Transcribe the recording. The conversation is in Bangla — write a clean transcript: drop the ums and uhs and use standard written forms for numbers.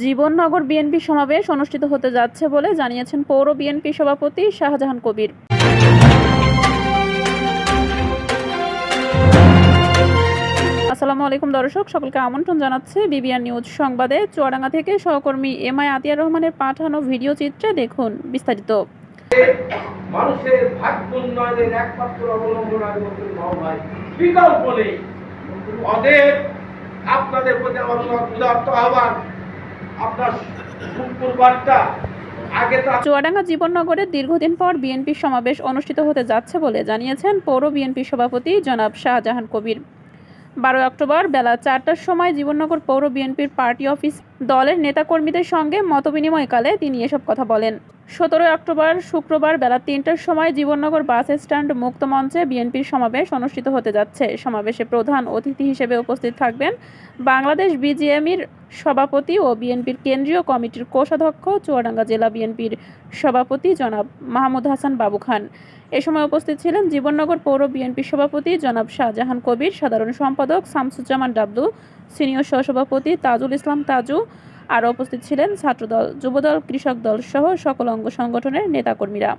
জীবননগর বিএনপি সমাবেশ অনুষ্ঠিত হতে যাচ্ছে বলে জানিয়েছেন পৌর বিএনপি সভাপতি শাহজাহান কবির। আসসালামু আলাইকুম দর্শক, সকলকে আমন্ত্রণ জানাচ্ছে বিবিআর নিউজ সংবাদে। চুয়াডাঙ্গা থেকে সহকর্মী এমআই আতিয়ার রহমানের পাঠানো ভিডিও চিত্রে দেখুন বিস্তারিত। মানুষের ভাগ্য উন্নয়নের একমাত্র অবলম্বন বিকল্প নেই। অতএব আপনাদের প্রতি আমার উদাত্ত আহ্বান, আপনার শুক্রবারটা চুয়াডাঙ্গা জীবননগরে দীর্ঘদিন পর বিএনপি সমাবেশ অনুষ্ঠিত হতে যাচ্ছে বলে জানিয়েছেন পৌর বিএনপি সভাপতি জনাব শাহজাহান কবির। 12 অক্টোবর বেলা 4টার সময় জীবননগর পৌর বিএনপির পার্টি অফিস দলের নেতাকর্মীদের সঙ্গে মতবিনিময়কালে তিনি এসব কথা বলেন। 17 অক্টোবর শুক্রবার বেলা 3টার সময় জীবননগর বাস স্ট্যান্ড মুক্ত মঞ্চে বিএনপির সমাবেশ অনুষ্ঠিত হতে যাচ্ছে। সমাবেশে প্রধান অতিথি হিসেবে উপস্থিত থাকবেন বাংলাদেশ বিজিএমইর সভাপতি ও বিএনপির কেন্দ্রীয় কমিটির কোষাধ্যক্ষ চুয়াডাঙ্গা জেলা বিএনপির সভাপতি জনাব মাহমুদ হাসান বাবু খান। এ সময় উপস্থিত ছিলেন জীবননগর পৌর বিএনপি সভাপতি জনাব শাহজাহান কবির, সাধারণ সম্পাদক শামসুজ্জামান ডাবলু, সিনিয়র সহসভাপতি তাজুল ইসলাম তাজু। আরও উপস্থিত ছিলেন ছাত্রদল, যুবদল, কৃষক দল সহ সকল অঙ্গ সংগঠনের নেতাকর্মীরা।